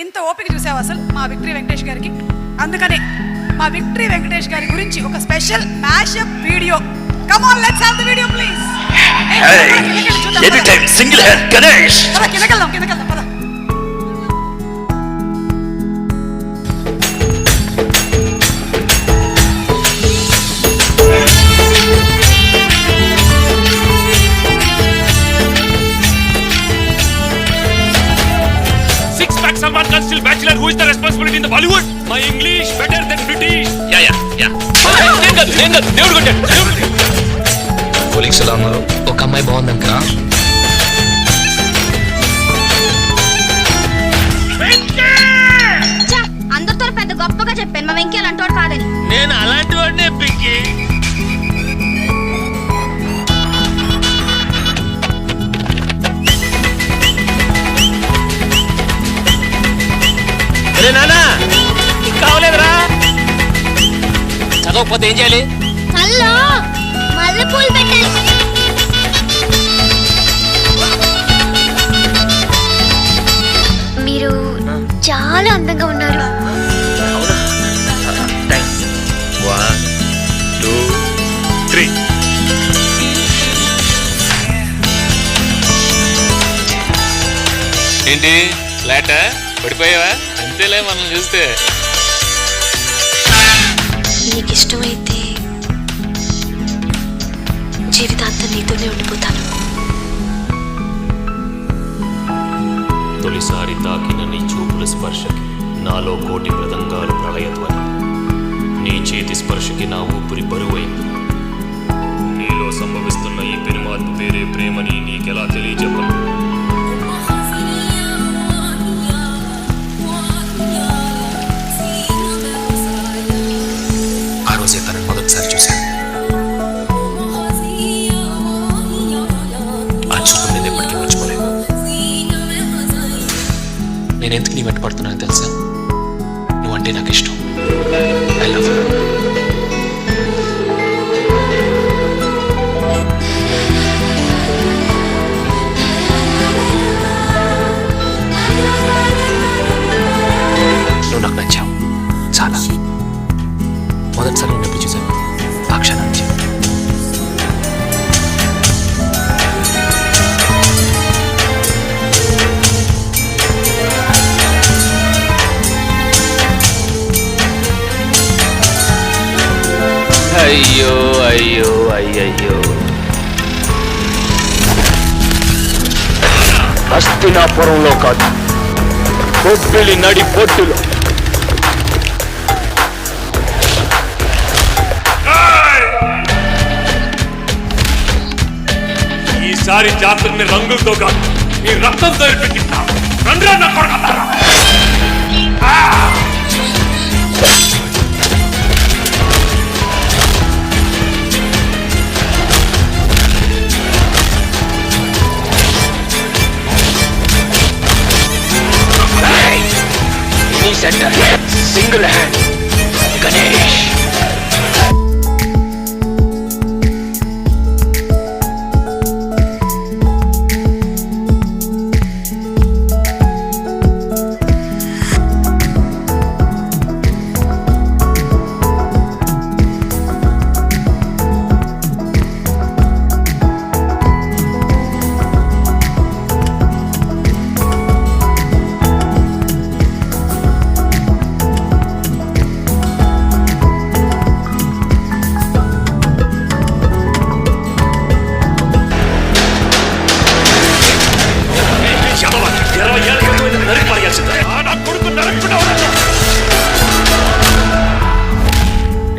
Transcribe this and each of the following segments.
ఇంత ఓపిక చూసావు అసలు మా విక్టరీ వెంకటేష్ గారికి. అందుకనే మా విక్టరీ వెంకటేష్ గారి గురించి ఒక special mashup video. Come on, let's have the video please. Any time single hand Ganesh. కిందకెళ్దాం పద. Salman Khan still bachelor. Who is the responsibility in the Bollywood? My English better than British. Yeah. నేను దేవుడు కొట్టాడు. పోలీసులు ఎలా ఉన్నారు? ఒక అమ్మాయి బాగుందంట. అందరితో పెద్ద గొప్పగా చెప్పాను మా వెంకీ అలాంటి కాదని. నేను అలాంటి వాడినే పింకి. నానా కావలేదురా. చదవకపోతే ఏం చేయాలి? హలో మల్లెపూలు పెట్టాలి. మీరు చాలా అందంగా ఉన్నారు. 1 2 3. ఏంటి ఫ్లాటా పడిపోయావా? అంతేలే మనం చూస్తే. నీకు ఇష్టమైతే జీవితాంతం నీతోనే ఉండిపోతాను. తొలిసారి తాకిన నీ చూపుల స్పర్శకి నాలో కోటి మృదంగాలు ప్రళయధ్వని. నీ చేతి స్పర్శకి నా ఊపిరి బరువైంది. నీలో సంభవిస్తున్న ఈ పెనుమార్పు వేరే ప్రేమని నీకెలా తెలియజెప్పను? ఆ రోజే తనని మొదటిసారి చూశాను. ఆ చూపు నేను ఎప్పటికీ మర్చిపోలేను. నేను ఎందుకు నీ వెంట పడుతున్నాను తెలుసా? నువ్వంటే నాకు ఇష్టం. I love you. నువ్వు నాకు నచ్చావు చాలా. మొదటిసారి నేను ఎప్పుడు చూశాను ఆ క్షణం నుంచి. అయ్యో హస్తినాపురంలో కాదు, కొబ్బిలి నడి పొట్టులో. ఈసారి జాతరని రంగులతో కాదు నీ రక్తంతో పెట్టిస్తాం. రండ్రా నా కొడుకులారా. Center single hand Ganesh.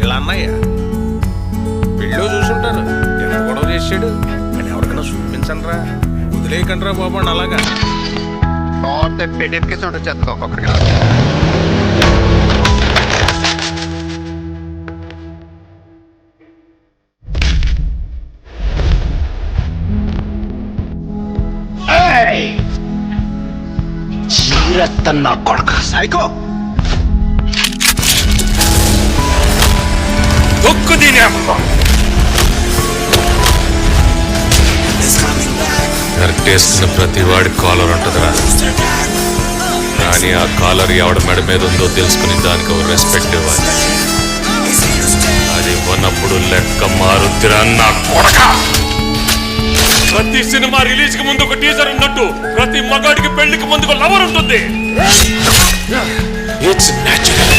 ఇలా అన్నయ్య పెళ్ళో చూసుంటారు. ఎంత గొడవ చేసాడు అని ఎవరికైనా చూపించండి రా. వదిలేయకండి రా బాబు అని అలాగా. పెట్టేసుకేసి ఉంటుంది చేస్తుంది ఒక్కొక్కడికి. చీరత్తన్న కొడుక సైకో. దొక్కు దీని నరికేసుకున్న ప్రతి వాడి కాలర్ ఉంటుందిరా. కానీ ఆ కాలర్ ఎవడ మెడ మీద ఉందో తెలుసుకుని దానికి ఒక రెస్పెక్ట్ ఇవ్వాలి. అది ఇవ్వనప్పుడు లెక్క మారుద్దిరా నా కొడక. ప్రతి సినిమా రిలీజ్ కి ముందు ఒక టీజర్ ఉన్నట్టు ప్రతి మగాడికి పెళ్లికి ముందు ఒక లవర్ ఉంటుంది. It's natural.